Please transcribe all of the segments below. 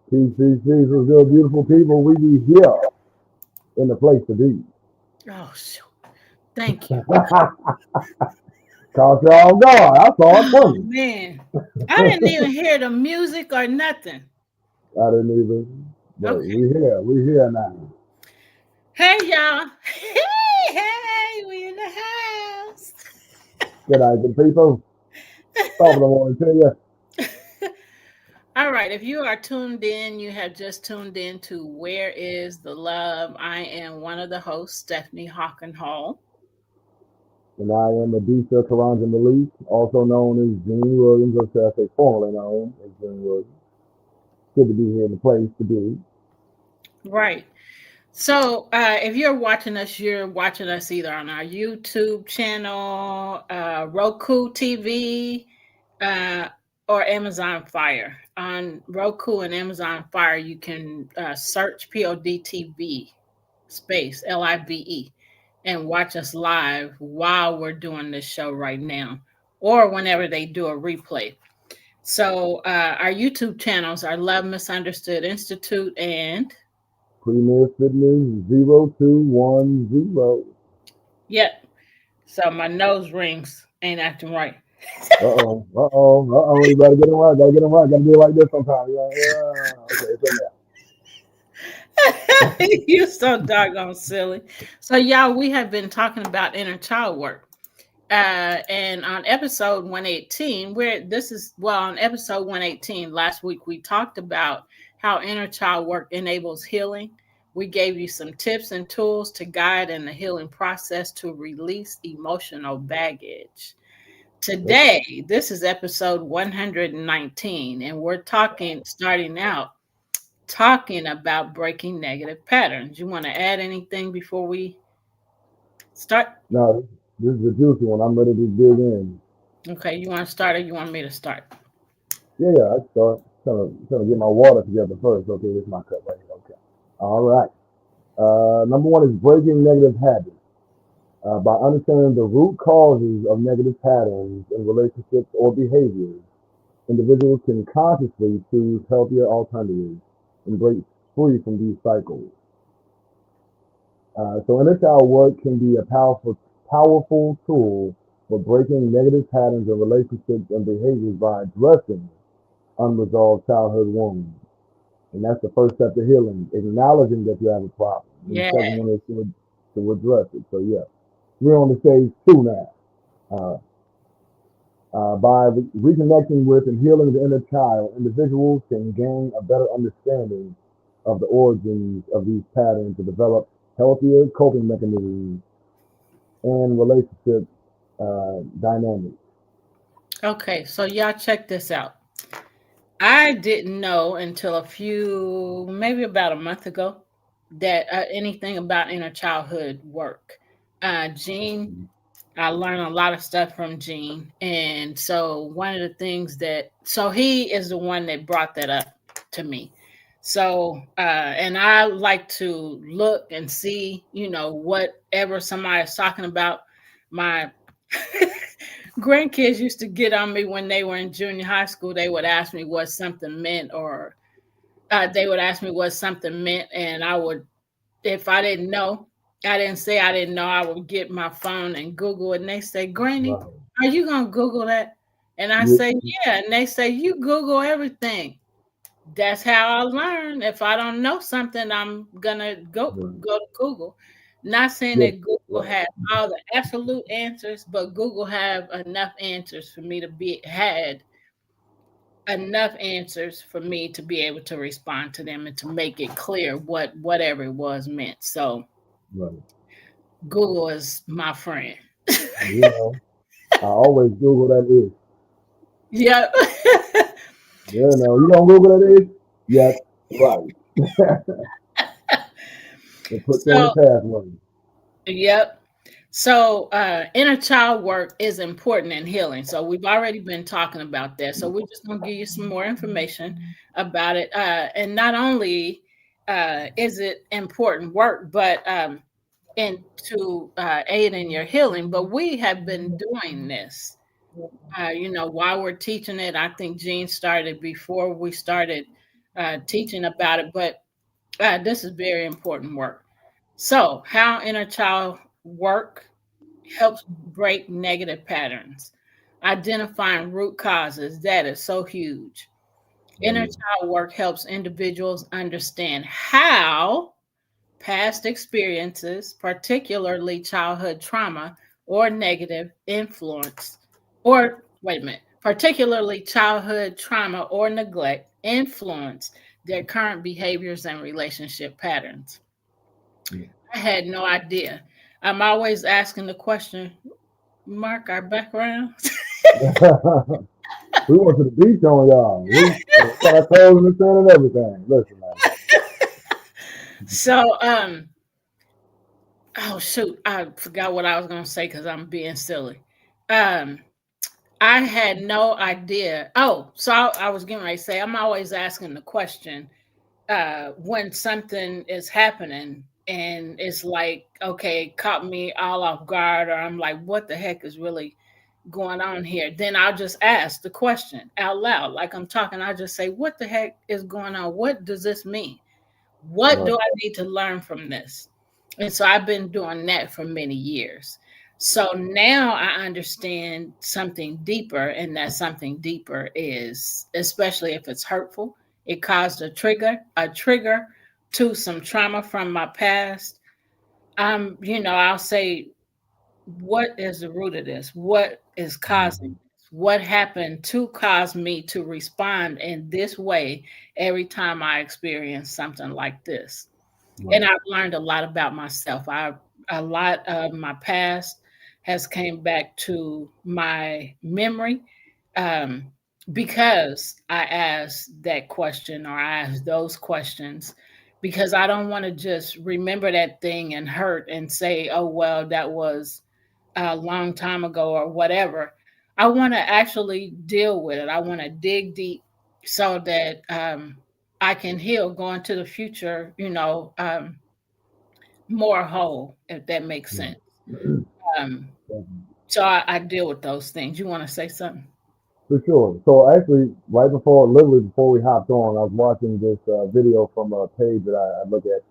Peace, peace, peace. What's good, beautiful people? We be here in the place to be. Oh, shoot. Thank you. Caught y'all off guard. I saw it Oh, coming. man. I didn't even hear the music or nothing. I didn't even, but Okay. we here. We here now. Hey, y'all. Hey, we in the house. Good night, good people. Top of the morning to you. All right. If you are tuned in, you have just tuned in to Where is the Love? I am one of the hosts, Stephanie Hawken Hall. And I am Adisa Karanja Malik, also known as Gene Williams, or should I say formerly known as Gene Williams. Good to be here in the place to be. Right. So, if you're watching us either on our YouTube channel, Roku TV, uh, or Amazon Fire. On Roku and Amazon Fire, you can search PODTV space LIVE and watch us live while we're doing this show right now, or whenever they do a replay. So, our YouTube channels are Love Misunderstood Institute and Premier Fitness 0210. yep. So my nose rings ain't acting right. Uh-oh, uh-oh, uh-oh. You better get it right. Gotta get it right. Gotta do it like this sometimes. Yeah, yeah. Okay, it's in there. You're so doggone silly. So, y'all, we have been talking about inner child work. And on episode 118, where this is, well, on episode 118, last week, we talked about how inner child work enables healing. We gave you some tips and tools to guide in the healing process to release emotional baggage. Yep. Today, this is episode 119, and we're starting out talking about breaking negative patterns. You want to add anything before we start? No, this is a juicy one. I'm ready to dig in. Okay, you want to start or you want me to start? Yeah, yeah, I start. Trying to get my water together first. Okay, this is my cup right here. Okay. All right. Number one is breaking negative habits. By understanding the root causes of negative patterns in relationships or behaviors, individuals can consciously choose healthier alternatives and break free from these cycles. So inner child work can be a powerful tool for breaking negative patterns in relationships and behaviors by addressing unresolved childhood wounds. And that's the first step to healing, acknowledging that you have a problem. And Yeah. the second one is to address it. So yeah, we're on the stage two now. Uh, by reconnecting with and healing the inner child, individuals can gain a better understanding of the origins of these patterns to develop healthier coping mechanisms and relationship dynamics. Okay, so y'all check this out. I didn't know until maybe about a month ago, that anything about inner childhood work. Gene, I learned a lot of stuff from Gene. And so one of the things so he is the one that brought that up to me. So, and I like to look and see, whatever somebody is talking about. My grandkids used to get on me when they were in junior high school. They would ask me what something meant, or they would ask me what something meant. And I would, if I didn't know, I didn't say I didn't know, I would get my phone and Google it. And they say, Granny, Right. are you going to Google that? And I You, say, yeah. And they say, you Google everything. That's how I learn. If I don't know something, I'm gonna right. go to Google. Not saying Yes, that Google right. has all the absolute answers, but Google have enough answers for me to be had enough answers for me to be able to respond to them and to make it clear whatever it was meant. So Right. Google is my friend. You know, I always Google that is. Yep. Yeah, no, you don't Google that is? Yes, right. It puts in the so pathway. yep. So, inner child work is important in healing. So, we've already been talking about that. So, we're just going to give you some more information about it. And not only is it important work, but and to aid in your healing, but we have been doing this. While we're teaching it, I think Gene started before we started teaching about it, but this is very important work. So, how inner child work helps break negative patterns. Identifying root causes, that is so huge. Oh Inner yeah. child work helps individuals understand how past experiences, particularly childhood trauma or negative influence, or wait a minute, particularly childhood trauma or neglect, influence their current behaviors and relationship patterns. I had no idea. I'm always asking the question, Mark, our background. We went to the beach on y'all. We got our toes in the sand and everything. Listen, man. So, oh shoot, I forgot what I was gonna say because I'm being silly. Um, I had no idea. Oh, so I was getting ready to say I'm always asking the question when something is happening and it's like, okay, it caught me all off guard, or I'm like, what the heck is really going on here? Then I'll just ask the question out loud, like I'm talking. I just say, what the heck is going on? What does this mean? What Right. do I need to learn from this? And so I've been doing that for many years. So now I understand something deeper, and that something deeper is, especially if it's hurtful, it caused a trigger to some trauma from my past. I'll say, what is the root of this? What is causing Mhm. this? What happened to cause me to respond in this way every time I experience something like this? And Right. I've learned a lot about myself. A lot of my past has came back to my memory, um, because I asked that question, or I asked those questions, because I don't want to just remember that thing and hurt and say, "Oh well, that was a long time ago," or whatever. I want to actually deal with it. I want to dig deep so that I can heal going to the future, more whole, if that makes sense. Right. Um, so I deal with those things. You want to say something? For sure. So actually, right before, literally before we hopped on, I was watching this video from a page that I look at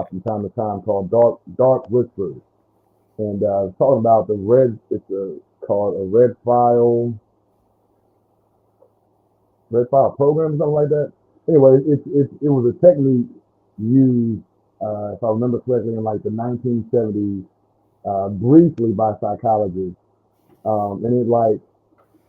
from time to time called Dark Whispers, and it's talking about the red. It's called a red file program or something like that. Anyway, it was a technique used, if I remember correctly, in like the 1970s, briefly by psychologists, and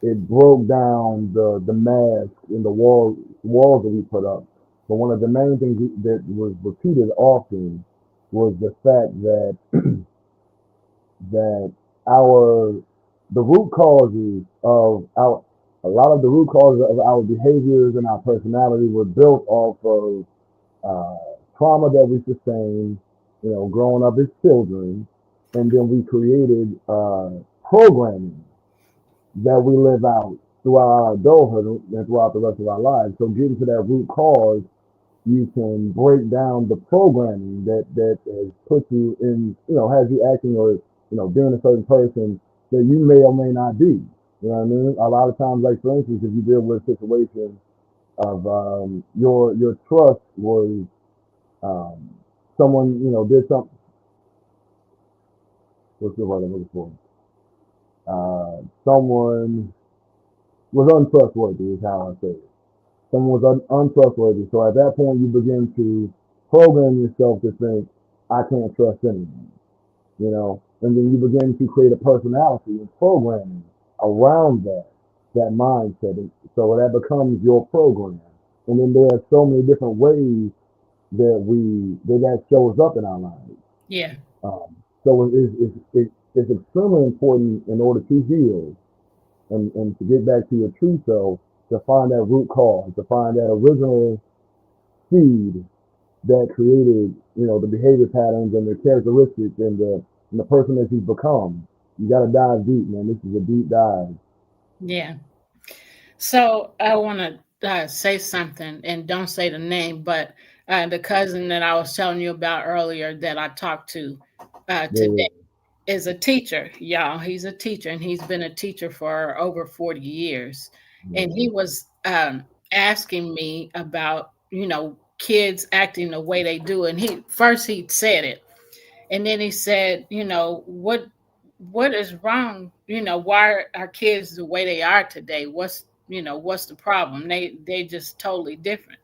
it broke down the mask in the walls that we put up. But one of the main things that was repeated often was the fact that our the root causes of our a lot of the root causes of our behaviors and our personality were built off of trauma that we sustained, growing up as children, and then we created programming that we live out throughout our adulthood and throughout the rest of our lives. So getting to that root cause, you can break down the programming that has put you in, has you acting or, being a certain person that you may or may not be. You know what I mean? A lot of times, like for instance, if you deal with a situation of your trust was um, someone, did something, what's the word I'm looking for? Someone was untrustworthy, is how I say it. Someone was untrustworthy. So at that point, you begin to program yourself to think, I can't trust anyone, and then you begin to create a personality and programming around that mindset. And so that becomes your program. And then there are so many different ways that shows up in our lives. Yeah. So it's extremely important in order to heal and to get back to your true self, to find that root cause, to find that original seed that created, the behavior patterns and the characteristics and the person that you've become. You got to dive deep, man. This is a deep dive. Yeah. So I want to say something, and don't say the name, but the cousin that I was telling you about earlier that I talked to Yeah, today yeah, is a teacher, y'all. He's a teacher, and he's been a teacher for over 40 years. yeah. And he was asking me about kids acting the way they do. And he said it, and then he said, what is wrong? Why are kids the way they are today? What's the problem? They just totally different.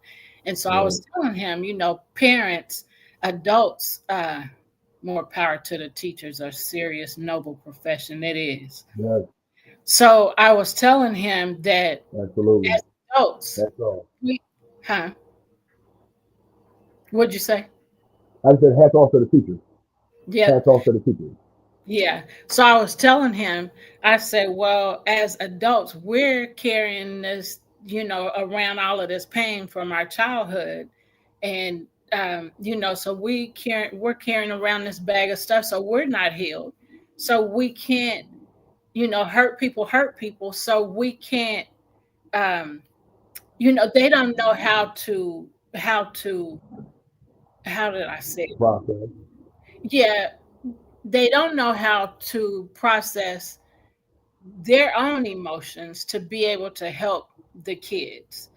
And so I Right. was telling him, parents, adults, more power to the teachers, are serious, noble profession. It is. Yes. So I was telling him that Absolutely. as adults, That's all. we, huh? What'd you say? I said hats off to the teachers. Yeah, Hats off to the teachers. yeah. So I was telling him, I said, well, as adults, we're carrying this, around all of this pain from our childhood. And, so we're carrying around this bag of stuff. So we're not healed. So we can't, hurt people. So we can't, um, they don't know how did I say it? Process. Yeah, they don't know how to process their own emotions to be able to help the kids.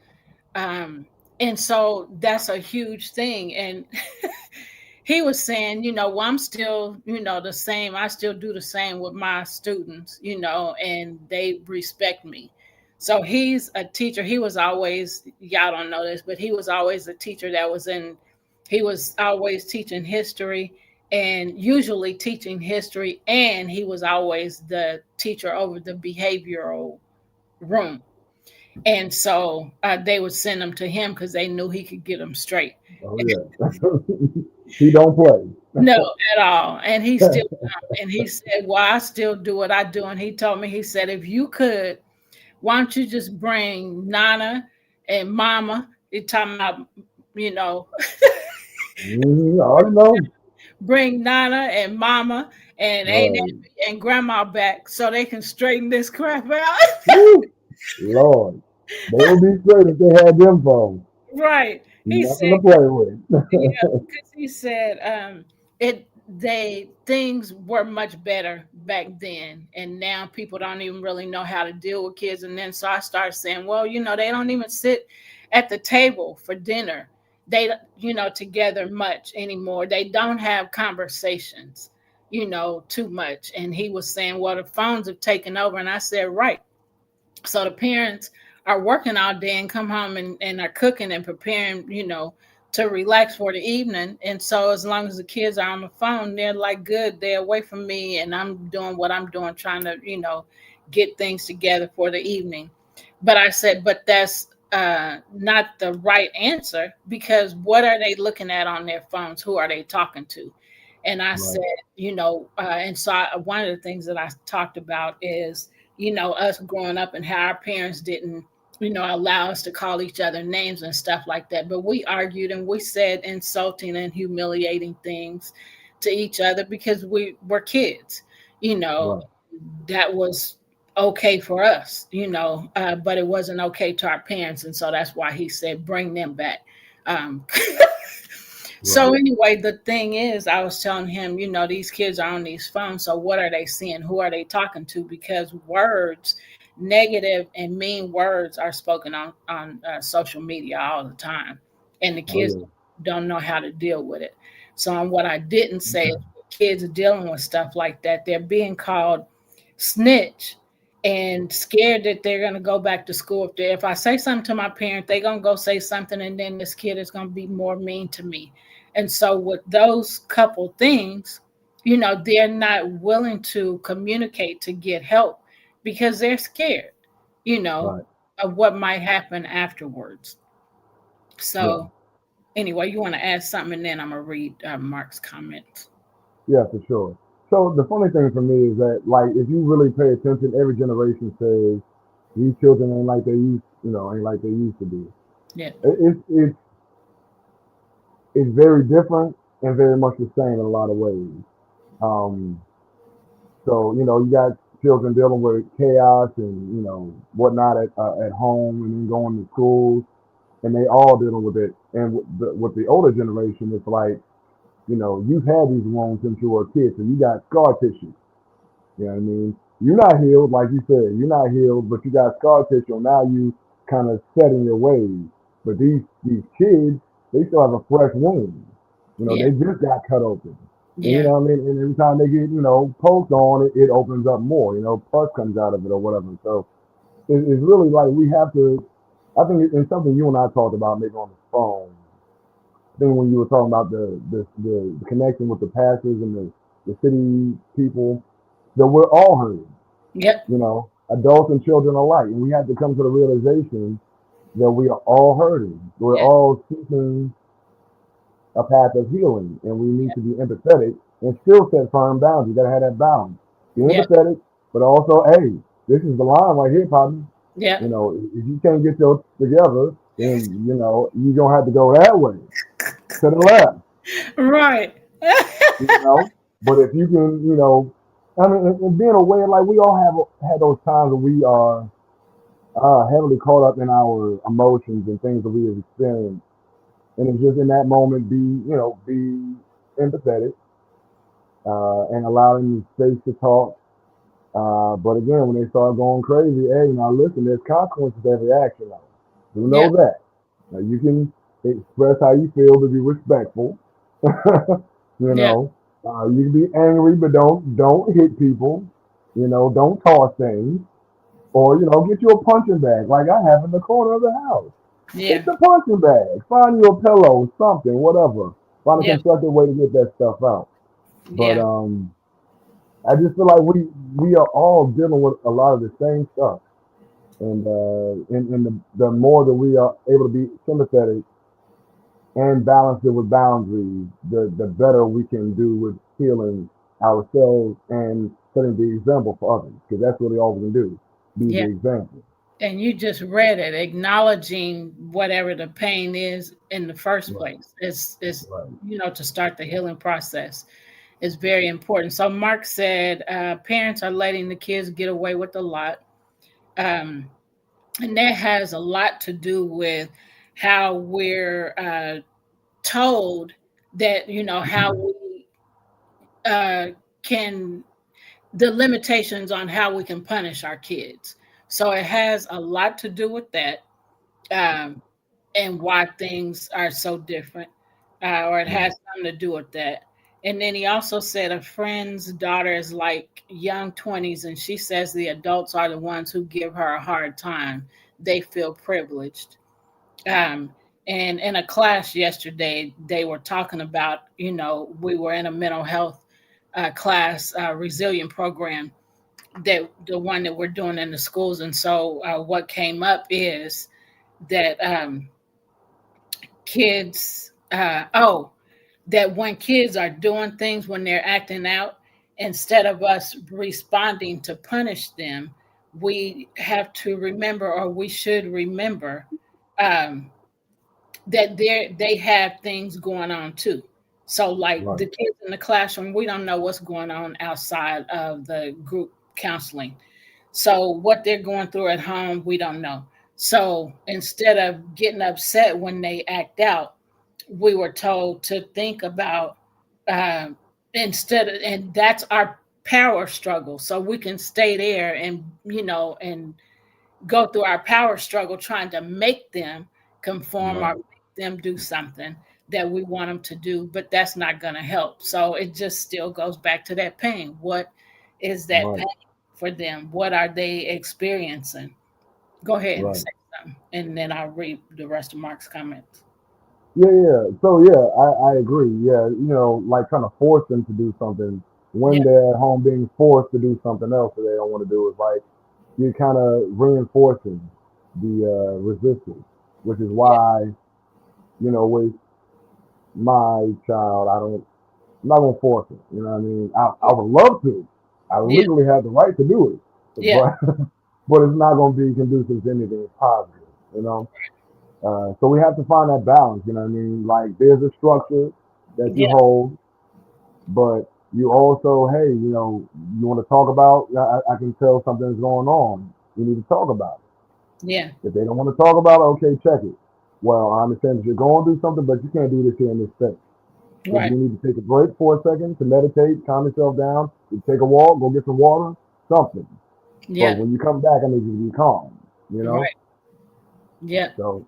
Um, and so that's a huge thing. And he was saying, well, I'm still, the same. I still do the same with my students, and they respect me. So he's a teacher. He was always, y'all don't know this, but he was always a teacher he was always teaching history, and usually teaching history. And he was always the teacher over the behavioral room. And so they would send them to him because they knew he could get them straight. Oh yeah. He don't play. No, at all. And he still and he said, well, I still do what I do. And he told me, he said, if you could, why don't you just bring Nana and Mama? He talking about, you know, I already know. bring Nana and Mama and Aunt Right. and Grandma back so they can straighten this crap out. Woo! Lord. They would be straight if they had them phones. Right. He Nothing said, to play with. yeah, because he said it they things were much better back then, and now people don't even really know how to deal with kids. And then so I started saying, well, they don't even sit at the table for dinner. They together much anymore. They don't have conversations, too much. And he was saying, well, the phones have taken over. And I said, right. So the parents are working all day and come home and are cooking and preparing, to relax for the evening. And so as long as the kids are on the phone, they're like, good, they're away from me and I'm doing what I'm doing, trying to, get things together for the evening. But I said, but that's not the right answer, because what are they looking at on their phones? Who are they talking to? And I said, Right. and so one of the things that I talked about is, us growing up and how our parents didn't, allow us to call each other names and stuff like that. But we argued and we said insulting and humiliating things to each other because we were kids, you know, Right. that was okay for us, but it wasn't okay to our parents. And so that's why he said, bring them back. Um, so Right. anyway, the thing is, I was telling him, these kids are on these phones. So what are they seeing? Who are they talking to? Because words, negative and mean words, are spoken on social media all the time, and the Oh kids yeah. don't know how to deal with it. So what I didn't say is, Okay. kids are dealing with stuff like that. They're being called snitch and scared that they're going to go back to school. If I say something to my parent, they're going to go say something, and then this kid is going to be more mean to me. And so with those couple things, they're not willing to communicate to get help because they're scared, you know, Right. of what might happen afterwards. Yeah. So anyway, you want to add something, and then I'm gonna read Mark's comments. Yeah, for sure. So the funny thing for me is that, like, if you really pay attention, every generation says these children ain't like they used, ain't like they used to be. Yeah. It's very different and very much the same in a lot of ways. Um, so you got children dealing with chaos and whatnot at home, and then going to schools, and they all dealing with it. And with the older generation, it's like you've had these wounds since you were a kid, so you got scar tissue. You know what I mean? You're not healed, like you said. You're not healed, but you got scar tissue. Now you kind of set in your ways. But these kids, they still have a fresh wound. You know, Yeah. they just got cut open. And you Yeah. know what I mean? And every time they get, poked on it, it opens up more. Pus comes out of it or whatever. So it's really like we have to. I think it's something you and I talked about maybe on the phone. I think when you were talking about the connection with the pastors and the city people, that we're all hurting. Yep. Adults and children alike, and we have to come to the realization that we are all hurting. We're Yeah. all seeking a path of healing, and we need Yeah. to be empathetic and still set firm boundaries. You gotta have that balance. Be Yeah. empathetic, but also, hey, this is the line right here, partner. Yeah. If you can't get your together, then you're gonna have to go that way to the left. Right. You know, but if you can, I mean, and being aware, like we all have had those times when we are heavily caught up in our emotions and things that we have experienced, and it's just in that moment be empathetic and allow them space to talk. But again, when they start going crazy, hey, now listen, there's consequences to every action. Now, do Yeah. know that. Now you can express how you feel to be respectful. Yeah. You can be angry, but don't hit people. Don't toss things, or get you a punching bag like I have in the corner of the house. It's Yeah. a punching bag. Find you a pillow, something, whatever. Find a Yeah. constructive way to get that stuff out. But Yeah. I just feel like we are all dealing with a lot of the same stuff, and the more that we are able to be sympathetic and balance it with boundaries, the better we can do with healing ourselves and setting the example for others. Because that's really all we can do, be Yeah. the example. And you just read it, acknowledging whatever the pain is in the first Right, place is right, to start the healing process is very important. So Mark said parents are letting the kids get away with a lot. Um, and that has a lot to do with how we're told that how we can the limitations on how we can punish our kids. So it has a lot to do with that, um, and why things are so different, or it right, has something to do with that. And then he also said a friend's daughter is like young 20s, and she says the adults are the ones who give her a hard time. They feel privileged. Um, and in a class yesterday, they were talking about, we were in a mental health class, resilient program, that the one that we're doing in the schools. And so what came up is that kids, that when kids are doing things, when they're acting out, instead of us responding to punish them, we have to remember, or we should remember, um, that they have things going on too. So like right, the kids in the classroom, we don't know what's going on outside of the group counseling. So what they're going through at home, we don't know. So instead of getting upset when they act out, we were told to think about, uh, and that's our power struggle. So we can stay there and and go through our power struggle trying to make them conform or right, make them do something that we want them to do, but that's not going to help. So it just still goes back to that pain. What is that right, pain for them? What are they experiencing? Go ahead and right. say something, and then I'll read the rest of Mark's comments. Yeah, yeah. So yeah, I agree. Yeah, like trying to force them to do something Yeah, when they're at home being forced to do something else that they don't want to do is like you're kind of reinforcing the resistance, which is yeah, why with my child, I'm not gonna force it. You know what I mean? I would love to. I yeah, legally have the right to do it, yeah, but but it's not gonna be conducive to anything positive. You know. So we have to find that balance, you know what I mean? Like there's a structure that you yeah, hold, but you also, hey, you want to talk about, I can tell something's going on. You need to talk about yeah, it. If they don't want to talk about it, okay, check it. Well, I understand that you're going to do something, but you can't do this here in this space. Maybe right, you need to take a break for a second to meditate, calm yourself down, you take a walk, go get some water, something. But yeah, when you come back, I need you to be calm, you know? right, yeah, So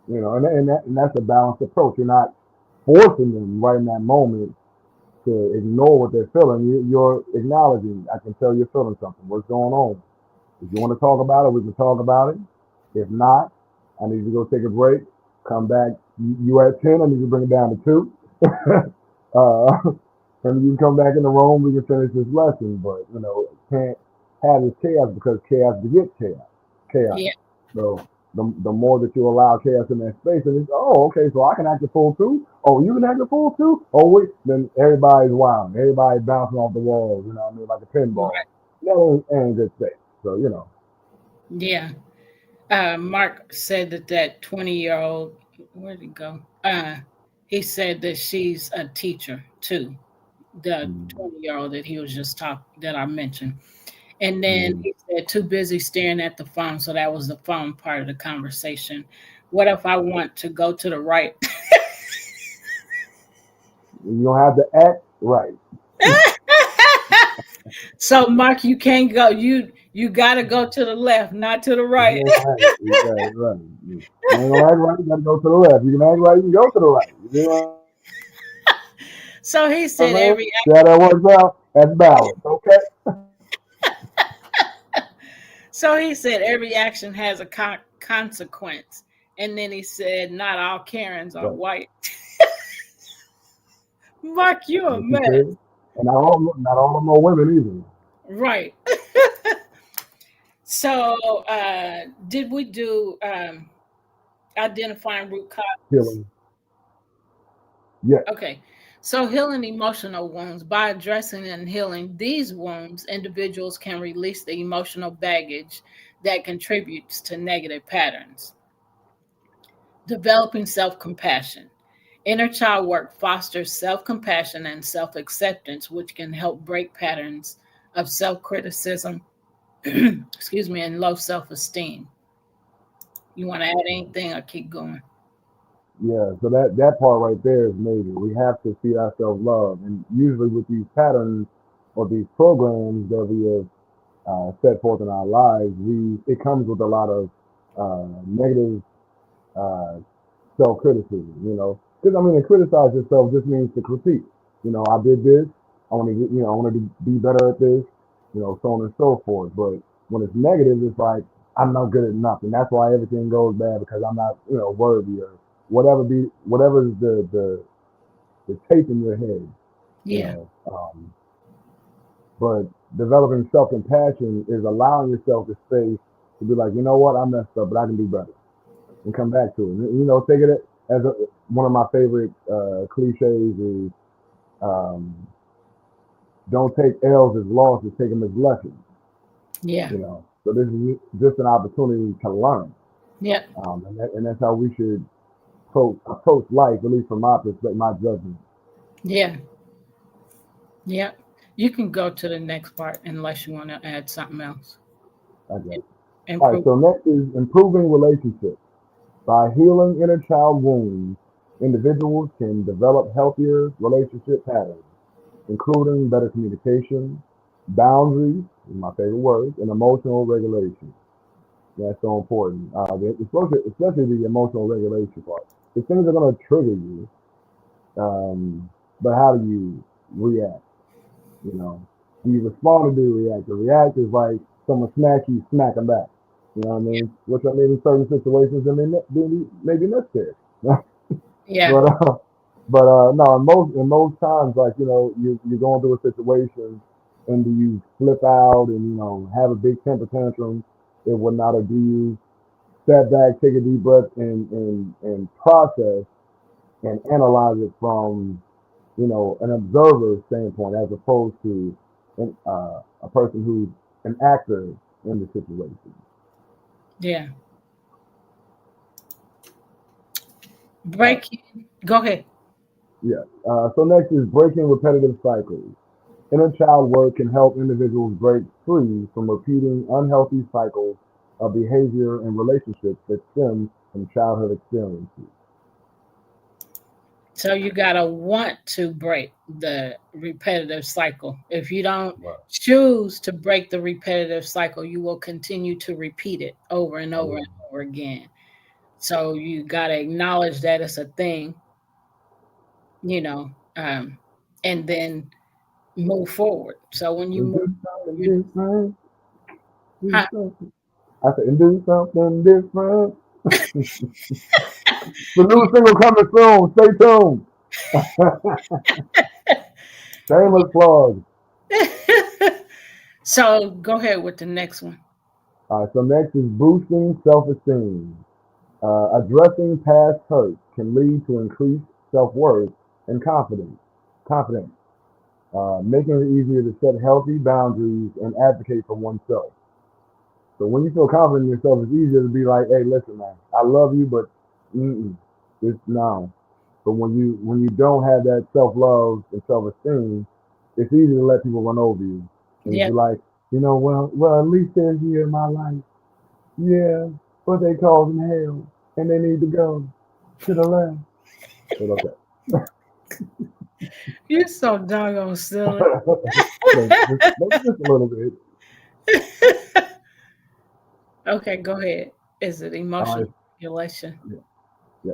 And that's a balanced approach. You're not forcing them right in that moment to ignore what they're feeling. You're acknowledging. I can tell you're feeling something. What's going on? If you want to talk about it, we can talk about it. If not, I need you to go take a break. Come back. You at 10. I need you to bring it down to 2. And you can come back in the room. We can finish this lesson. But can't have this chaos because chaos begets chaos. Chaos. Yeah. So the more that you allow chaos in that space, and it's okay, so I can act a fool too. Oh, you can act a fool too. Oh wait, then everybody's wild. Everybody's bouncing off the walls. You know what I mean, like a pinball. Right. No, ain't good state. So Yeah. Mark said that 20-year-old, where'd he go? He said that she's a teacher too. The mm, 20-year-old that he was just talking that I mentioned. And then mm, he said, too busy staring at the phone. So that was the phone part of the conversation. What if I want to go to the right? you don't have to act right. So Mark, you can't go. You got to go to the left, not to the right. Right. You got it right. You ain't gonna act right. You gotta go to the left. You can act right. You can go to the right. You see what I'm saying? So he See said how that works out? That's balance. Okay. every action has a consequence. And then he said, not all Karens are Right. white. Mark, you a What you mess. said. And not all of them are women either. Right. So did we do identifying root causes? Healing. Yes. Okay. So healing emotional wounds. By addressing and healing these wounds, individuals can release the emotional baggage that contributes to negative patterns. Developing self compassion. Inner child work fosters self compassion and self acceptance, which can help break patterns of self criticism, excuse me, and low self esteem. You want to add anything or keep going? Yeah. So that part right there is major. We have to see ourselves love, and usually with these patterns or these programs that we have set forth in our lives, it comes with a lot of negative uh, self criticism. Because to criticize yourself just means to critique. I did this. I want to, I want to be better at this. So on and so forth. But when it's negative, it's like I'm not good at nothing. That's why everything goes bad because I'm not, worthy or whatever is the tape in your head. You Yeah. know. But developing self compassion is allowing yourself the space to be like, you know what, I messed up, but I can do better and come back to it. Take it as one of my favorite cliches is um, don't take L's as losses, take them as lessons. Yeah. So this is just an opportunity to learn, Yeah. and that's how we should approach life, at least from my perspective, my judgment. Yeah. Yeah. You can go to the next part unless you want to add something else. I guess. All right. Improve. So next is improving relationships. By healing inner child wounds, individuals can develop healthier relationship patterns, including better communication, boundaries, my favorite words, and emotional regulation. That's so important. Especially the emotional regulation part. Because things are going to trigger you, but how do you react? You know, do you respond or do you react? The react is like someone smacks you, smack them back. You know what I mean? Which I mean in certain situations, and maybe necessary. Yeah. But no, in most times, like you're going through a situation, and do you flip out and have a big temper tantrum and whatnot, or do you step back, take a deep breath, and process and analyze it from an observer standpoint as opposed to a person who's an actor in the situation. Yeah. All right. Break. Go ahead. Yeah. So next is breaking repetitive cycles. Inner child work can help individuals break free from repeating unhealthy cycles of behavior and relationships that stem from childhood experiences. So you gotta want to break the repetitive cycle. If you don't Right. choose to break the repetitive cycle, you will continue to repeat it over and over Oh, and over again. So you got to acknowledge that it's a thing, you know, um, and then move forward. So when you And move do forward, something you different. Do huh? something. I said, and do something different. The new single coming soon. Stay tuned. Shameless plug. So go ahead with the next one. All right, so next is boosting self-esteem. Addressing past hurt can lead to increased self-worth and confidence. Confidence, making it easier to set healthy boundaries and advocate for oneself. So when you feel confident in yourself, it's easier to be like, "Hey, listen, man, I love you, but it's now." But when you don't have that self-love and self-esteem, it's easy to let people run over you, and if Yep. you're like, well, at least they're here in my life. Yeah, but they causing hell, and they need to go to the left. But okay. You're so doggone silly. Just a little bit. Okay, go ahead. Is it All emotional right. regulation? Yeah. Yeah.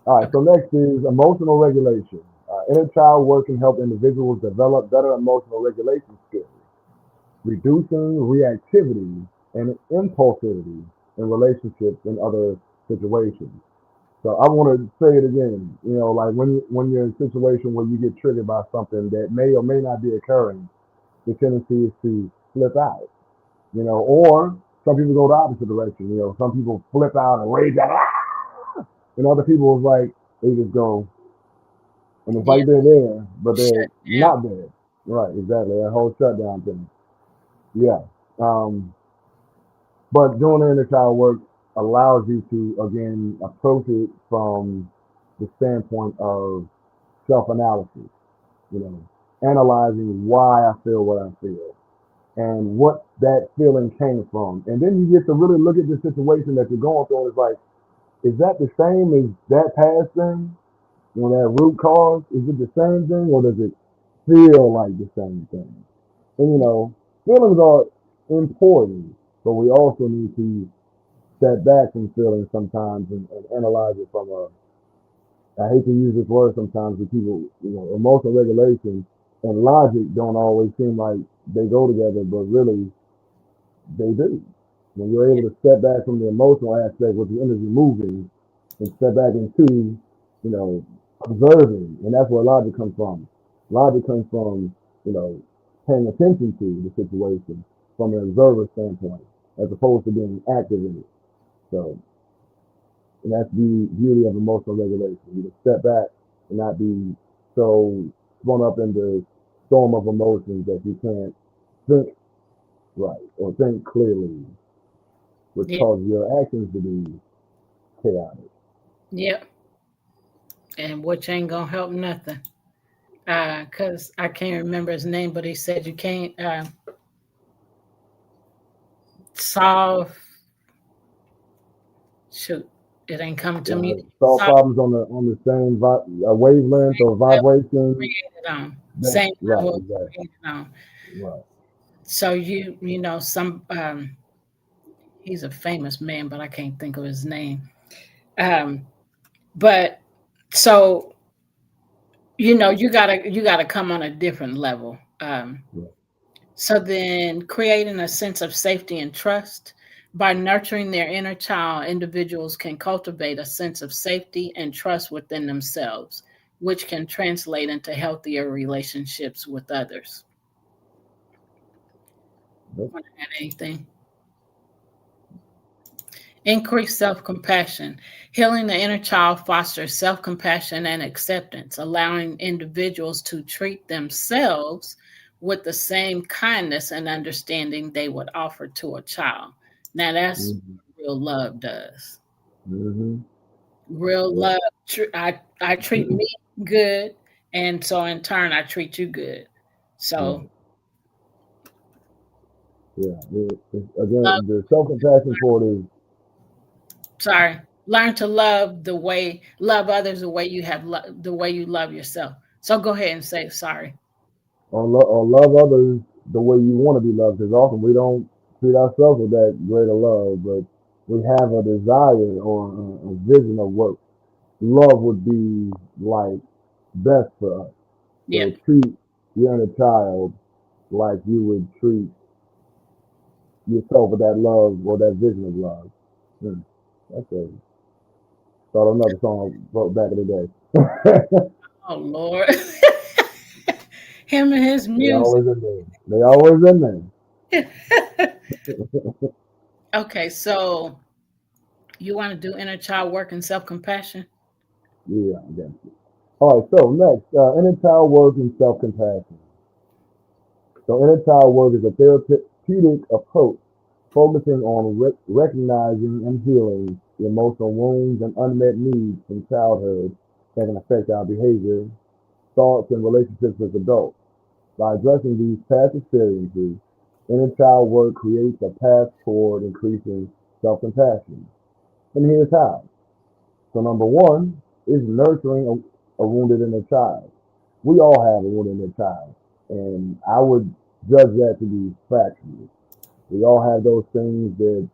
All right. Okay. So next is emotional regulation. Inner child work can help individuals develop better emotional regulation skills, reducing reactivity and impulsivity in relationships and other situations. So I want to say it again. Like when you're in a situation where you get triggered by something that may or may not be occurring, the tendency is to flip out. Or some people go the opposite direction. Some people flip out and rage out, and other people is like they just go, and it's Yeah. like they're there, but they're Shut down. not there. Right, exactly. That whole shutdown thing. Yeah. Um, but doing the inner child work allows you to again approach it from the standpoint of self-analysis. You know, analyzing why I feel what I feel and what that feeling came from, and then you get to really look at the situation that you're going through. And it's like, is that the same as that past thing? That root cause, is it the same thing or does it feel like the same thing? And feelings are important, but we also need to step back from feelings sometimes and analyze it from a, I hate to use this word sometimes with people, emotional regulation and logic don't always seem like they go together, but really they do. When you're able to step back from the emotional aspect with the energy moving and step back into, you know, observing, and that's where logic comes from. Logic comes from, you know, paying attention to the situation from an observer standpoint, as opposed to being active in it. So, and that's the beauty of emotional regulation. You can step back and not be so thrown up in the storm of emotions that you can't think right or think clearly, which Yeah. causes your actions to be chaotic. Yep. And which ain't gonna help nothing. Cause I can't remember his name, but he said you can't solve. Shoot, it ain't coming to me. Solve Solve problems on the same wavelength or level vibration. created on That same right, level exactly. created on. Right. So you know some he's a famous man, but I can't think of his name. Um, but so you gotta come on a different level. Right. So then creating a sense of safety and trust by nurturing their inner child, individuals can cultivate a sense of safety and trust within themselves, which can translate into healthier relationships with others. Nope. Want to add anything? Increase self compassion. Healing the inner child fosters self compassion and acceptance, allowing individuals to treat themselves with the same kindness and understanding they would offer to a child. Now, that's Mm-hmm. what real love does. Mm-hmm. Real Yep. love, I treat me good, and so in turn, I treat you good. So, Right. Yeah. love, Again, the self compassion for it is sorry, learn to love others the way the way you love yourself. So go ahead and say sorry. or love others the way you want to be loved. Because often we don't treat ourselves with that greater love, but we have a desire or a vision of what love would be like best for us. So Yep. treat your inner child like you would treat yourself with that love or that vision of love. Hmm. That's a thought of another song I wrote back in the day. Oh Lord. Him and his They music. always in there. They always in there. Okay, so you want to do inner child work and self compassion? Yeah, I guess. All right, so next, inner child work and self compassion. So, inner child work is a therapeutic approach focusing on recognizing and healing the emotional wounds and unmet needs from childhood that can affect our behavior, thoughts, and relationships as adults. By addressing these past experiences, inner child work creates a path toward increasing self compassion. And here's how. So, number one is nurturing a wounded inner child. We all have a wounded inner child, and I would judge that to be factual. We all have those things that,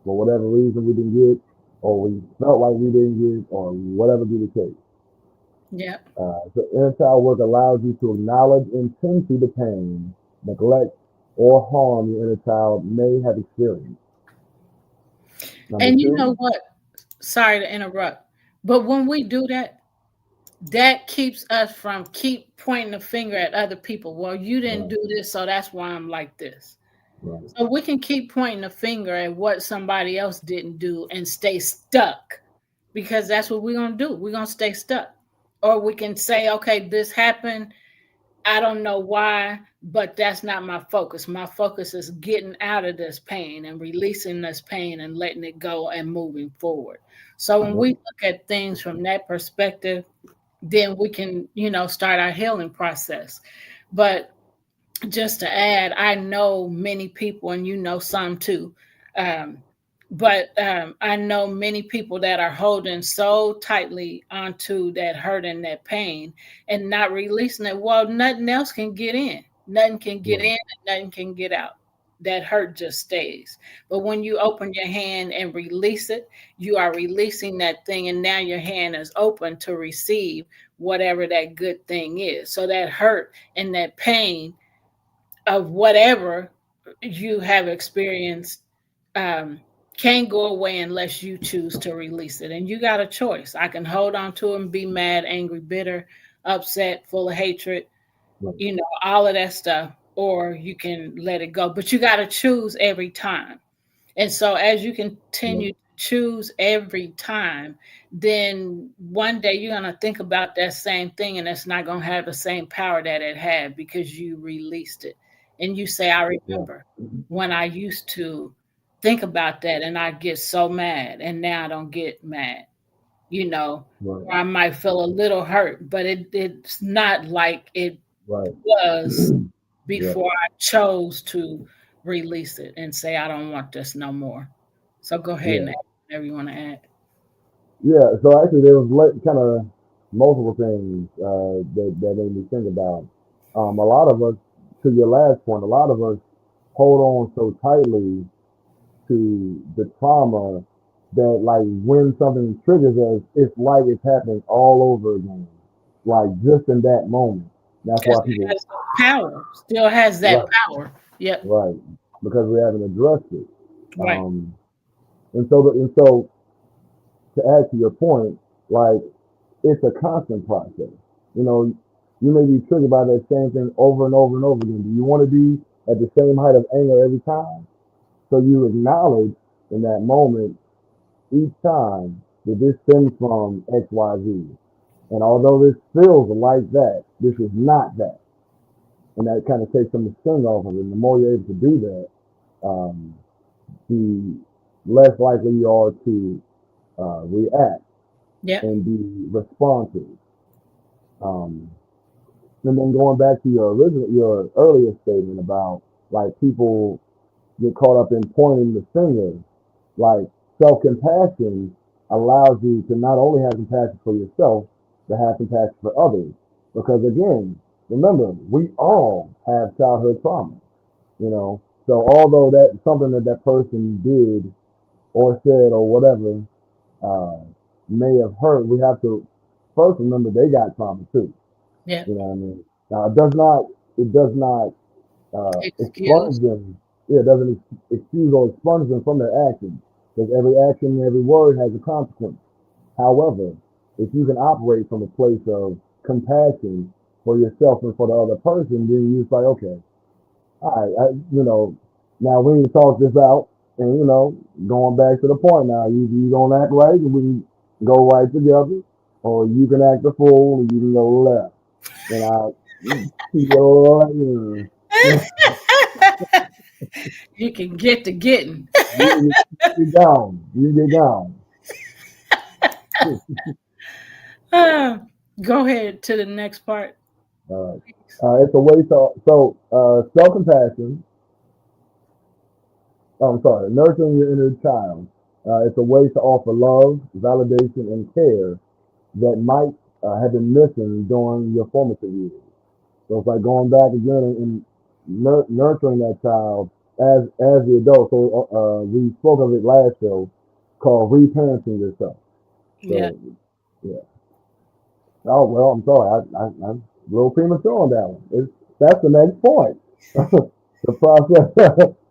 for whatever reason, we didn't get, or we felt like we didn't get, or whatever be the case. Yep. So inner child work allows you to acknowledge and tend to the pain, neglect, or harm your inner child may have experienced. Number And you two, know what? Sorry to interrupt. But when we do that, that keeps us from keep pointing the finger at other people. Well, you didn't right, do this, so that's why I'm like this. right, So we can keep pointing the finger at what somebody else didn't do and stay stuck because that's what we're going to do. We're going to stay stuck. Or we can say, okay, this happened. I don't know why, but that's not my focus. My focus is getting out of this pain and releasing this pain and letting it go and moving forward. So when yep, we look at things from that perspective, then we can, start our healing process. But just to add, I know many people, and you know some too. Um, but I know many people that are holding so tightly onto that hurt and that pain and not releasing it. Well, nothing else can get in. Nothing can get right, in and nothing can get out. That hurt just stays. But when you open your hand and release it, you are releasing that thing, and now your hand is open to receive whatever that good thing is. So that hurt and that pain of whatever you have experienced um, can't go away unless you choose to release it. And you got a choice. I can hold on to it and be mad, angry, bitter, upset, full of hatred, right, all of that stuff, or you can let it go. But you got to choose every time. And so as you right, continue to choose every time, then one day you're going to think about that same thing and it's not going to have the same power that it had because you released it. And you say, I right, remember when I used to think about that and I get so mad and now I don't get mad, right, or I might feel a little hurt, but it's not like it right, was yeah, before I chose to release it and say, I don't want this no more. So go ahead and yeah, add whatever you want to add. yeah. So actually, there was kind of multiple things that made me think about. A lot of us, to your last point, a lot of us hold on so tightly to the trauma that, like, when something triggers us, it's like it's happening all over again, like just in that moment. That's Because why it people, has power, still has that right, power. Yep. right, because we haven't addressed it. Right. Um, and so to add to your point, like, it's a constant process. You know, you may be triggered by that same thing over and over and over again. Do you want to be at the same height of anger every time? So you acknowledge in that moment each time that this stems from X, Y, Z. And although this feels like that, this is not that. And that kind of takes some of the sting off of it. And the more you're able to do that, the less likely you are to react Yep. and be responsive. Um, and then going back to your earlier statement about, like, people get caught up in pointing the finger, like, self compassion allows you to not only have compassion for yourself, but have compassion for others. Because again, remember, we all have childhood trauma, you know. So although that's something that person did or said or whatever uh, may have hurt, we have to first remember they got trauma too. Yeah. You know what I mean? Now it does not Excuse. expunge them. Yeah, it doesn't excuse or expunge them from their actions because every action and every word has a consequence. However, if you can operate from a place of compassion for yourself and for the other person, then you say, okay, all right, now we need to talk this out, and going back to the point. Now, you gonna act right, and we can go right together, or you can act a fool, and you can go left, and I see your lane. You can get to getting. You get down, you get down. Uh, Go ahead to the next part. Uh, it's a way so self compassion. I'm sorry, nurturing your inner child. It's a way to offer love, validation, and care that might have been missing during your formative years. So it's like going back again and nurturing that child as the adult. So we spoke of it last show called reparenting yourself. Yeah. So yeah. Oh well, I'm sorry, I'm a little premature on that one. That's the next point. The process,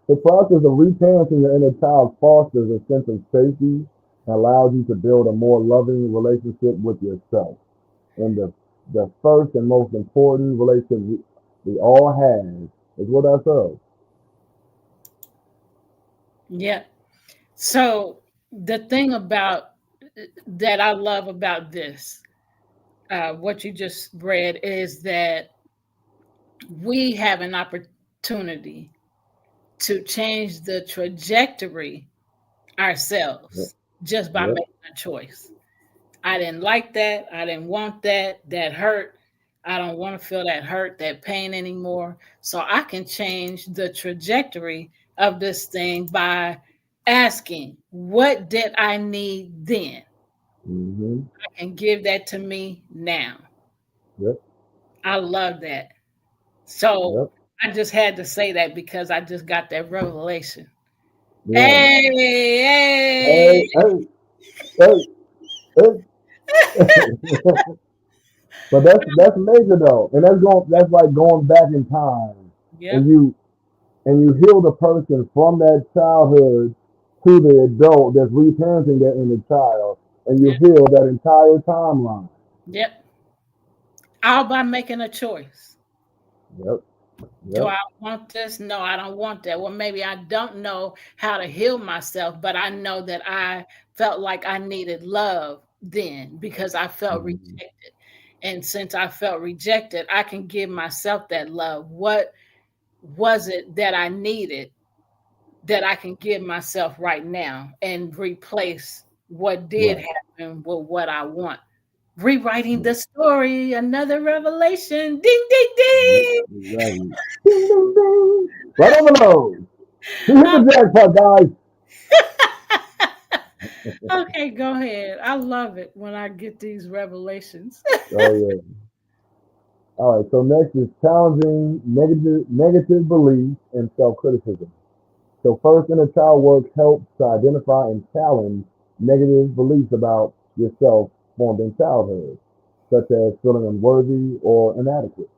the process of reparenting your inner child fosters a sense of safety and allows you to build a more loving relationship with yourself. And the first and most important relationship we all have is with ourselves. Yeah. So the thing about that I love about this, what you just read, is that we have an opportunity to change the trajectory Yep, ourselves just by yep, making a choice. I didn't like that. I didn't want that. That hurt. I don't want to feel that hurt, that pain anymore. So I can change the trajectory of this thing by asking, what did I need then? hmm And give that to me now. yep, I love that. So yep. I just had to say that because I just got that revelation. Yeah. Hey, Hey, hey, hey, hey. But that's major though, and that's like going back in time, and yep, you heal the person from that childhood to the adult that's reparenting that inner child, and you yep, heal that entire timeline. yep. All by making a choice. Yep, Do yep, I want this? No, I don't want that. Well, maybe I don't know how to heal myself, but I know that I felt like I needed love then because I felt mhm, rejected. And since I felt rejected, I can give myself that love. What was it that I needed that I can give myself right now and replace what did right. happen with what I want? Rewriting Yeah, the story, another revelation. Ding, ding, yep, ding. exactly. Ding, ding, ding. Right on the nose. He hit Oh, the jackpot, guys. okay, go ahead. I love it when I get these revelations. Oh yeah. All right. So next is challenging negative beliefs and self criticism. So first inner child work helps to identify and challenge negative beliefs about yourself formed in childhood, such as feeling unworthy or inadequate.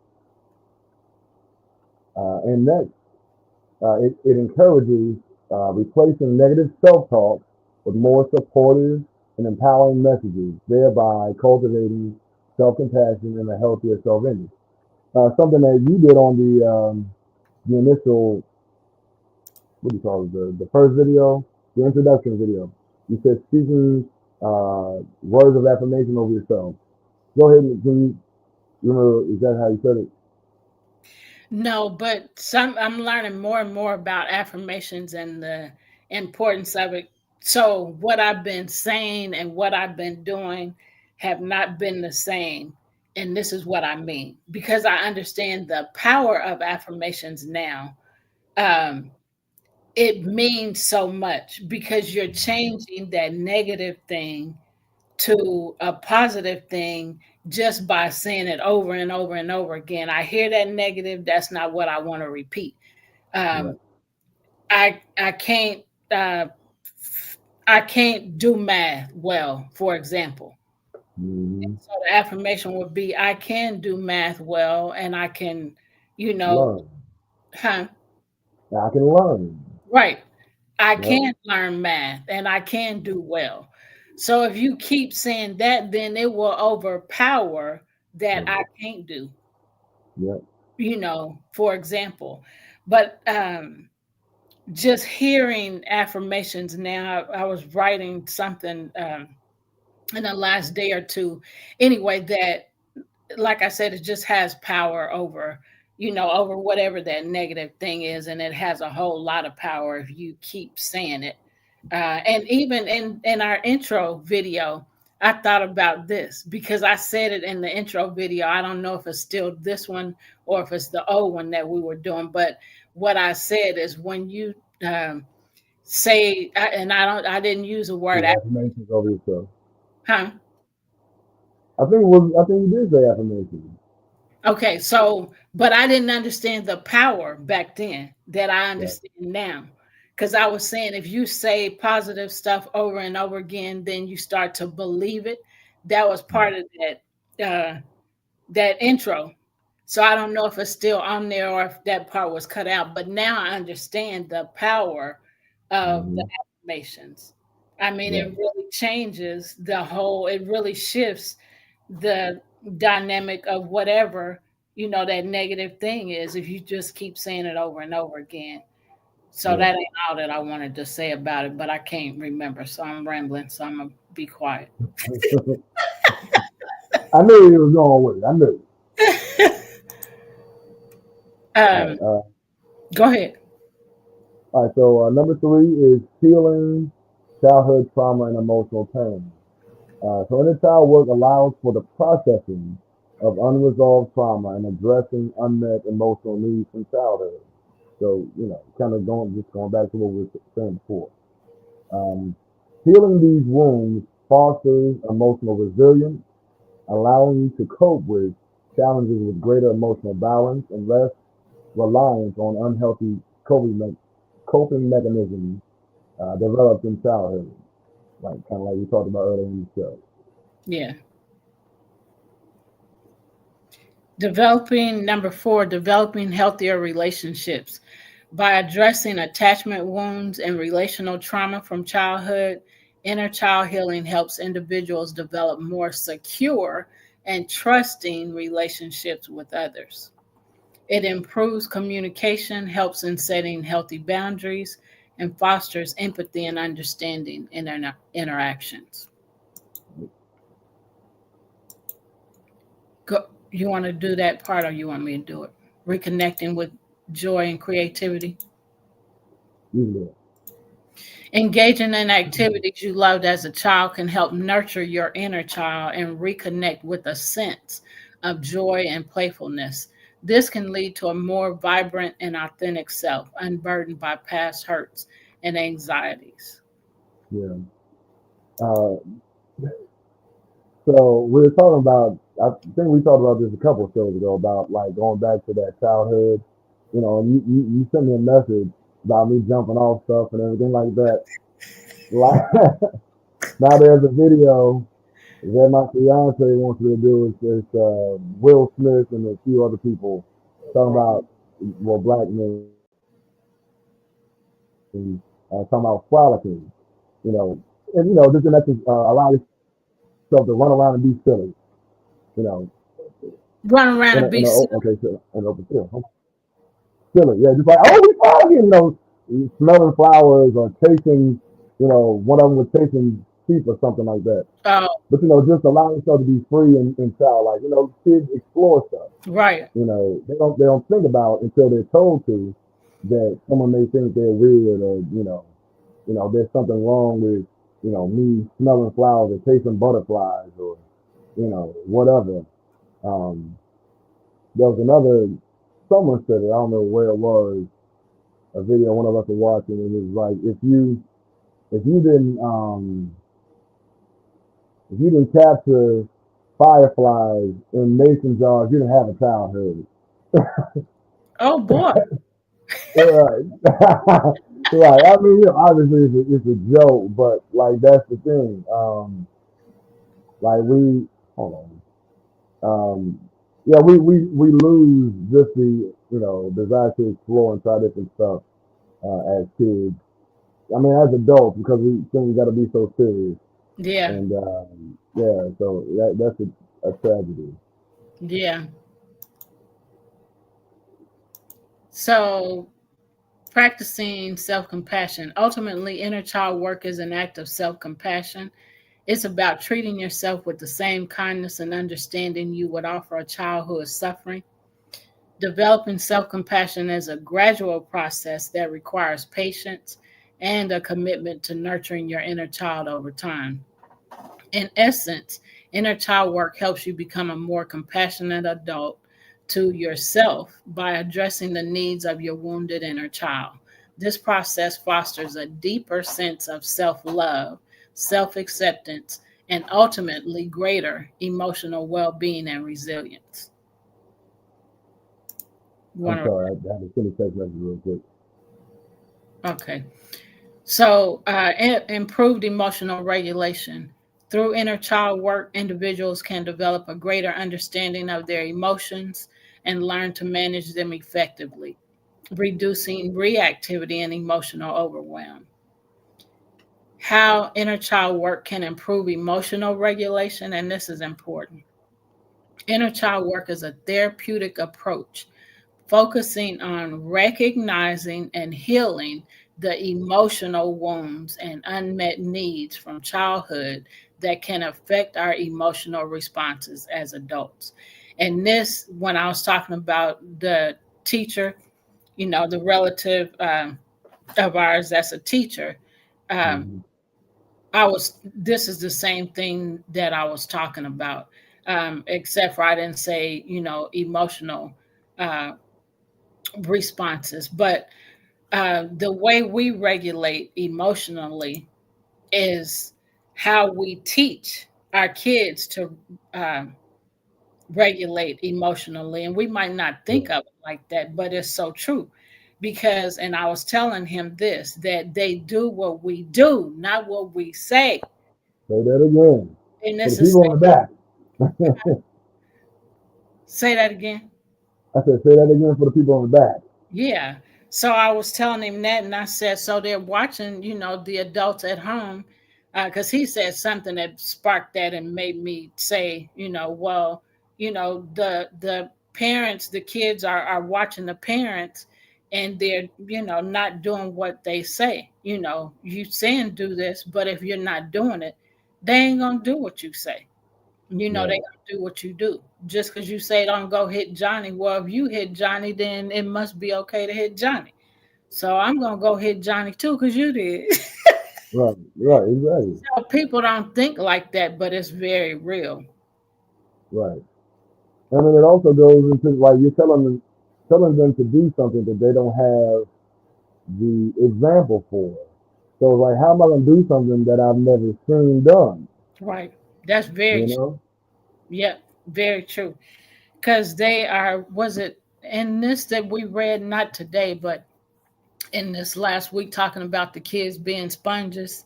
And next, it encourages replacing negative self-talk with more supportive and empowering messages, thereby cultivating self-compassion and a healthier self-image. Something that you did on the initial, what do you call it, the first video, the introduction video. You said speaking words of affirmation over yourself. Go ahead and can you remember is that how you said it? No, but I'm learning more and more about affirmations and the importance of it. So what I've been saying and what I've been doing have not been the same. And this is what I mean because I understand the power of affirmations now. Um, it means so much because you're changing that negative thing to a positive thing just by saying it over and over and over again. I hear that negative, that's not what I want to repeat. Right. Um, I can't uh, I can't do math well, for example. Mm-hmm. So the affirmation would be I can do math well and I can, you know, Learn. huh? I can learn. Right. I Yep. can learn math and I can do well. So if you keep saying that, then it will overpower that Yep. I can't do, Yep. for example. But just hearing affirmations now, I was writing something in the last day or two anyway, that like I said, it just has power over, over whatever that negative thing is, and it has a whole lot of power if you keep saying it. And even in our intro video, I thought about this because I said it in the intro video. I don't know if it's still this one or if it's the old one that we were doing, but what I said is when you say, and I didn't use a word, The affirmations over yourself. huh? I think you did say affirmations. Okay, so but I didn't understand the power back then that I Right. understand now. Because I was saying if you say positive stuff over and over again, then you start to believe it. That was part Right. of that intro. So I don't know if it's still on there or if that part was cut out, but now I understand the power of the Mm-hmm. affirmations. I mean, it Right. really changes it really shifts the dynamic of whatever, that negative thing is if you just keep saying it over and over again. So Yeah. that ain't all that I wanted to say about it, but I can't remember. So I'm rambling, so I'm gonna be quiet. I knew he was going with it. I knew. All um, right. Go ahead. All right. So number three is healing childhood trauma and emotional pain. So inner child work allows for the processing of unresolved trauma and addressing unmet emotional needs from childhood. So kind of going back to what we were saying before. Um, Healing these wounds fosters emotional resilience, allowing you to cope with challenges with greater emotional balance and less reliance on unhealthy coping mechanisms developed in childhood, like kind of like we talked about earlier in the show. Yeah. Developing Number four, developing healthier relationships. By addressing attachment wounds and relational trauma from childhood, inner child healing helps individuals develop more secure and trusting relationships with others. It improves communication, helps in setting healthy boundaries, and fosters empathy and understanding in interactions. You want to do that part or you want me to do it? Reconnecting with joy and creativity. Usually, Engaging in activities you loved as a child can help nurture your inner child and reconnect with a sense of joy and playfulness. This can lead to a more vibrant and authentic self, unburdened by past hurts and anxieties. yeah. Uh, so we were talking about. I think we talked about this a couple of shows ago about like going back to that childhood. And you sent me a message about me jumping off stuff and everything like that. Like now, there's a video that my fiance wants me to do. It's Will Smith and a few other people talking about black men talking about frolicking. You know, and just in essence, allow yourself to run around and be silly. You know, Run around and be silly. okay, so an open field. Silly, yeah, just like we frolicking. Smelling flowers or chasing. One of them was chasing sheep or something like that. Oh, But just allow yourself to be free and childlike. Kids explore stuff. right. They don't think about until they're told to that someone may think they're weird or there's something wrong with me smelling flowers or chasing butterflies or whatever. Um, there was another someone said it. I don't know where it was. A video one of us were watching, and it was like if you didn't capture fireflies in mason jars, you didn't have a childhood. Oh boy. Right. Right. I mean, obviously it's a joke, but like that's the thing. Like we hold on. Yeah, we lose just the desire to explore and try different stuff as kids. I mean, as adults because we think we got to be so serious, Yeah, and yeah, so that's a tragedy. yeah. So practicing self-compassion. Ultimately, inner child work is an act of self-compassion. It's about treating yourself with the same kindness and understanding you would offer a child who is suffering. Developing self compassion is a gradual process that requires patience and a commitment to nurturing your inner child over time. In essence, inner child work helps you become a more compassionate adult to yourself by addressing the needs of your wounded inner child. This process fosters a deeper sense of self love, self acceptance, and ultimately greater emotional well being and resilience. You I'm want sorry, I had to send a text message real quick. to? Okay. So, improved emotional regulation. Through inner child work, individuals can develop a greater understanding of their emotions and learn to manage them effectively, reducing reactivity and emotional overwhelm. How inner child work can improve emotional regulation, and this is important. Inner child work is a therapeutic approach focusing on recognizing and healing the emotional wounds and unmet needs from childhood that can affect our emotional responses as adults. And this, when I was talking about the teacher, the relative of ours that's a teacher, um, Hmm. this is the same thing that I was talking about, except for I didn't say, emotional uh, responses. But the way we regulate emotionally is how we teach our kids to uh, regulate emotionally. And we might not think Yeah. of it like that, but it's so true. Because, and I was telling him this, that they do what we do, not what we say. Say that again And for the this is, people on the back. say that again. I said, say that again for the people on the back. Yeah. So I was telling him that, and I said, so they're watching, the adults at home, because he said something that sparked that and made me say, well, the parents, the kids are watching the parents, and they're, not doing what they say. You saying do this, but if you're not doing it, they ain't gonna do what you say. They Right, gonna do what you do. Just because you say don't go hit Johnny, well, if you hit Johnny, then it must be okay to hit Johnny. So I'm gonna go hit Johnny too because you did. right, right, exactly. So people don't think like that, but it's very real. Right. I mean, it also goes into like you're telling them to do something that they don't have the example for. So like, how am I going to do something that I've never seen done? Right. That's very You true. know? Yep, very true. Because they are, was it in this that we read, not today, but in this last week, talking about the kids being sponges?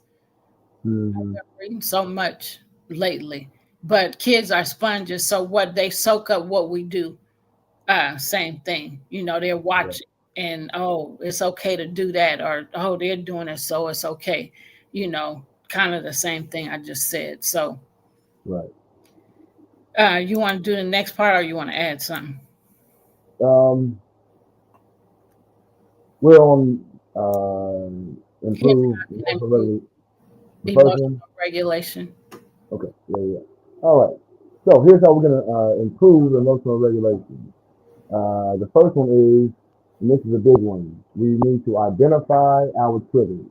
Hmm. Reading so much lately, but kids are sponges. So what they soak up what we do. Same thing. They're Right, watching, and oh, it's okay to do that, or oh, they're doing it, so it's okay. Kind of the same thing I just said. So, right. you want to do the next part, or you want to add something? Um, we're on Yeah, improve can emotional improve the first one. emotional regulation. Okay, yeah, yeah. All right. So here's how we're gonna improve emotional regulation. The first one is, and this is a big one. We need to identify our triggers.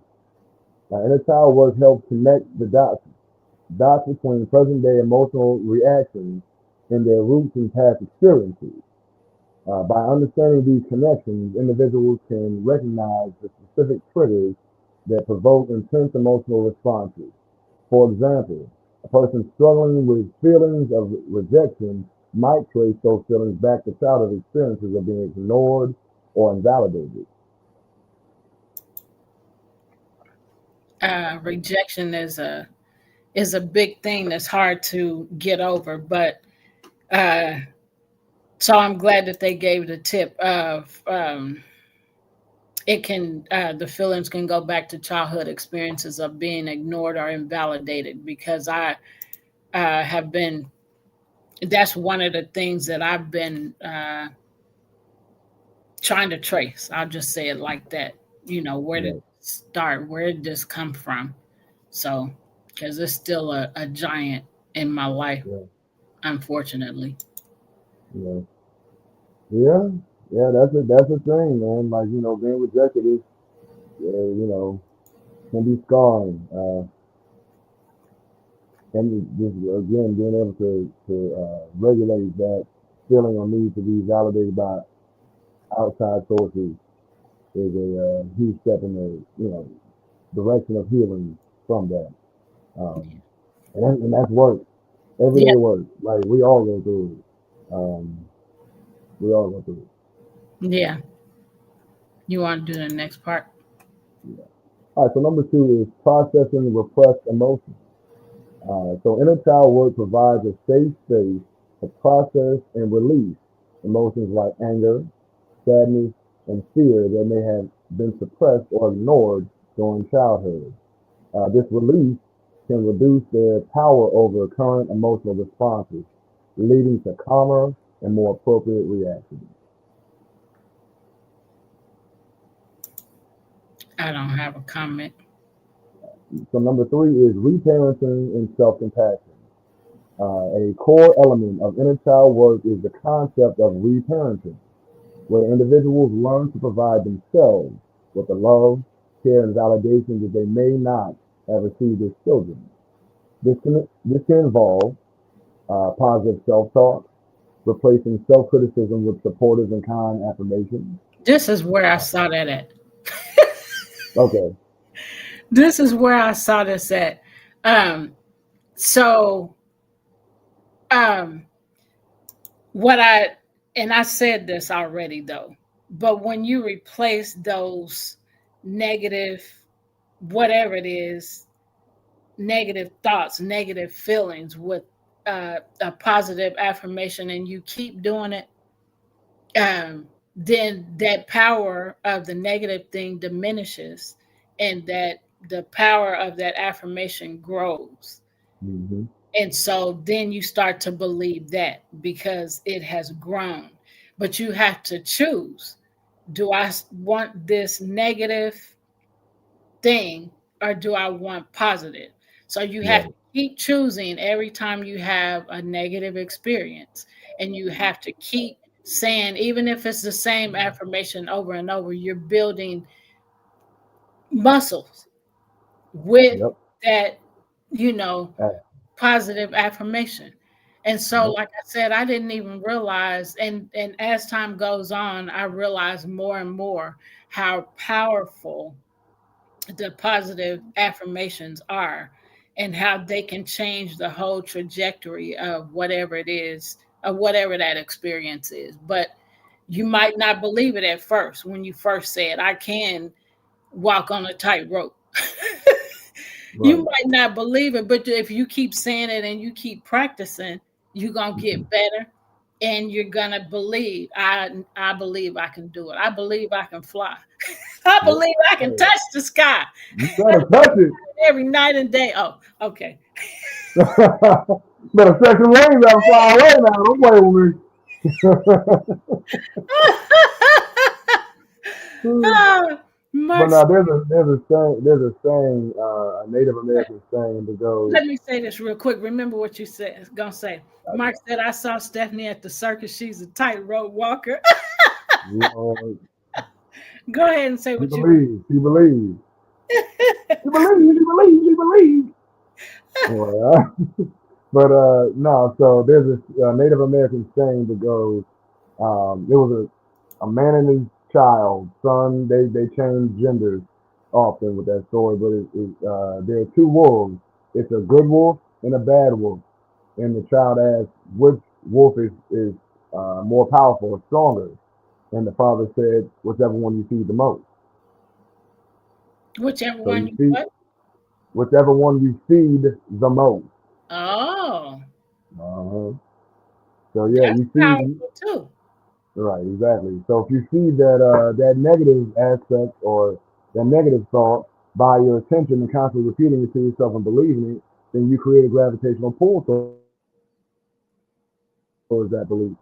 Inner child work helps connect the dots between present day emotional reactions and their roots in past experiences. By understanding these connections, individuals can recognize the specific triggers that provoke intense emotional responses. For example, a person struggling with feelings of rejection might trace those feelings back to childhood experiences of being ignored or invalidated. Rejection is a big thing that's hard to get over. But uh, so I'm glad that they gave the tip of it can the feelings can go back to childhood experiences of being ignored or invalidated because I have been that's one of the things that I've been trying to trace. I'll just say it like that. You know, where did Yeah, it start? Where did this come from? So, because it's still a giant in my life, yeah, unfortunately. yeah, yeah, yeah. That's a thing, man. Like being rejected is, can be scarring. And just again, being able to regulate that feeling or need to be validated by outside sources is a huge step in the direction of healing from that. Um, and that's work, Yeah, everyday work. Like we all go through it. We all go through yeah. You want to do the next part? it. Yeah. All right. So number two is processing repressed emotions. So inner child work provides a safe space to process and release emotions like anger, sadness, and fear that may have been suppressed or ignored during childhood. This release can reduce their power over current emotional responses, leading to calmer and more appropriate reactions. I don't have a comment. So number three is reparenting and self-compassion. A core element of inner child work is the concept of reparenting, where individuals learn to provide themselves with the love, care, and validation that they may not have received as children. This can involve positive self-talk, replacing self-criticism with supportive and kind affirmation. This is where I saw that at. Okay. This is where I saw this at. Um, so, um, what I and I said this already though, but when you replace those negative, whatever it is, negative thoughts, negative feelings with a positive affirmation, and you keep doing it, then that power of the negative thing diminishes, and that the power of that affirmation grows. Hmm. And so then you start to believe that because it has grown. But you have to choose, do I want this negative thing or do I want positive? So you have to Right. keep choosing every time you have a negative experience. And you have to keep saying, even if it's the same affirmation over and over, you're building muscles with Yep. that, you know, Ah, positive affirmation. And so, yep. like I said, I didn't even realize, and as time goes on, I realize more and more how powerful the positive affirmations are and how they can change the whole trajectory of whatever it is, of whatever that experience is. But you might not believe it at first when you first said, I can walk on a tightrope. You Right. might not believe it, but if you keep saying it and you keep practicing, you're gonna Hmm. get better and you're gonna believe. I believe I can do it. I believe I can fly. I Yep. believe I can Hey, touch the sky you better touch it. every night and day. Oh, okay. Better section lanes out and fly away now. Don't play with me. Ah, But Mark, now there's a Native American saying that goes, let me say this real quick. Remember what you said. Gonna say. Mark said, "I saw Stephanie at the circus. She's a tightrope walker." Lord, Go ahead and say she what you. believes, she believes, she believes, she believes, she believes. Well, but no, so there's this Native American saying that goes, there was a man and his child, son, they change genders often with that story, but there are two wolves. It's a good wolf and a bad wolf. And the child asks, which wolf is more powerful or stronger? And the father said, whichever one you feed the most. Whichever So one you you feed, what? whichever one you feed the most. Oh, Uh-huh. So yeah, that's you feed powerful too. right, exactly. So if you feed that negative aspect or that negative thought by your attention and constantly repeating it to yourself and believing it, then you create a gravitational pull towards that belief.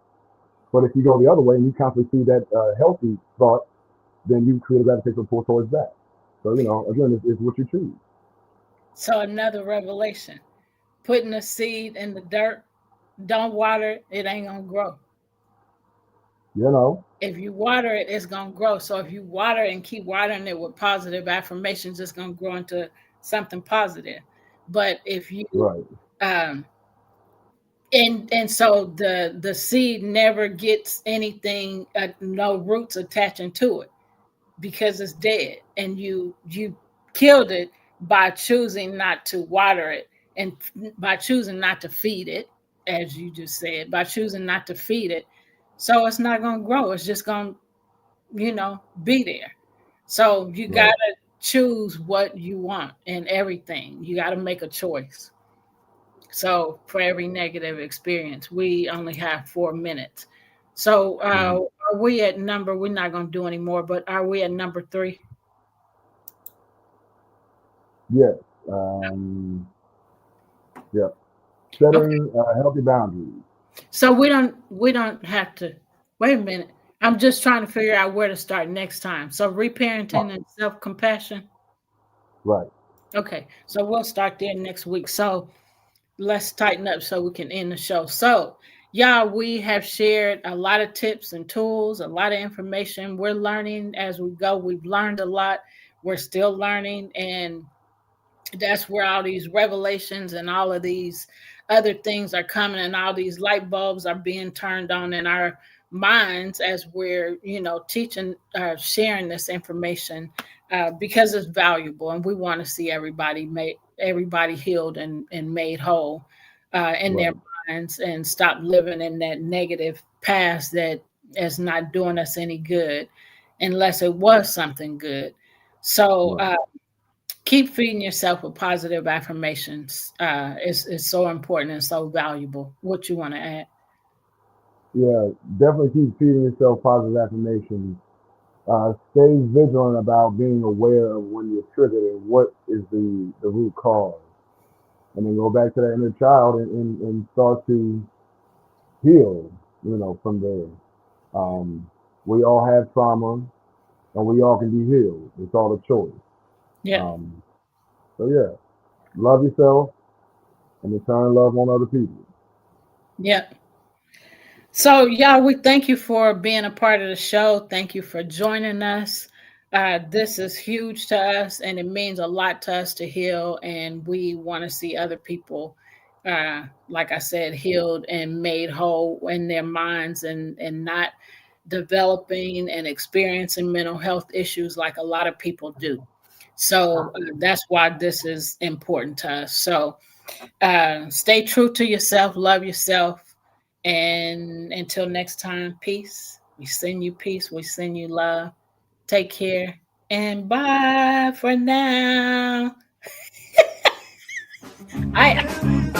But if you go the other way and you constantly feed that healthy thought, then you create a gravitational pull towards that. So again, it's what you choose. So another revelation. Putting a seed in the dirt, don't water it, it ain't gonna grow. You know, If you water it, it's gonna grow. So if you water and keep watering it with positive affirmations, it's gonna grow into something positive. But if you right, um and so the seed never gets anything, no roots attaching to it because it's dead, and you killed it by choosing not to water it, and by choosing not to feed it, as you just said, by choosing not to feed it. So it's not going to grow, it's just going to, be there. So you got right. to choose what you want in everything. You got to make a choice. So for every negative experience, we only have 4 minutes. So Mhm. are we at number? We're not going to do any more, but are we at number three? Yes. Um, yeah. Okay. Setting healthy boundaries. So we don't have to wait a minute. I'm just trying to figure out where to start next time. So reparenting Oh, and self compassion. right. Okay. So we'll start there next week. So let's tighten up so we can end the show. So, y'all, we have shared a lot of tips and tools, a lot of information. We're learning as we go. We've learned a lot. We're still learning. And that's where all these revelations and all of these other things are coming, and all these light bulbs are being turned on in our minds as we're teaching, sharing this information, because it's valuable, and we want to see everybody healed and made whole, in their Right. minds, and stop living in that negative past that is not doing us any good unless it was something good. So Right. keep feeding yourself with positive affirmations. It's so important and so valuable. What you want to add? Yeah. Definitely keep feeding yourself positive affirmations. Stay vigilant about being aware of when you're triggered and what is the root cause. And then go back to that inner child and start to heal, from there. Um, we all have trauma and we all can be healed. It's all a choice. Yeah, Um, so yeah, love yourself and return love on other people. yeah. So, y'all, we thank you for being a part of the show. Thank you for joining us. This is huge to us, and it means a lot to us to heal. And we want to see other people, like I said, healed and made whole in their minds, and not developing and experiencing mental health issues like a lot of people do. So that's why this is important to us. So stay true to yourself, love yourself, and until next time, peace. We send you peace, we send you love. Take care, and bye for now. I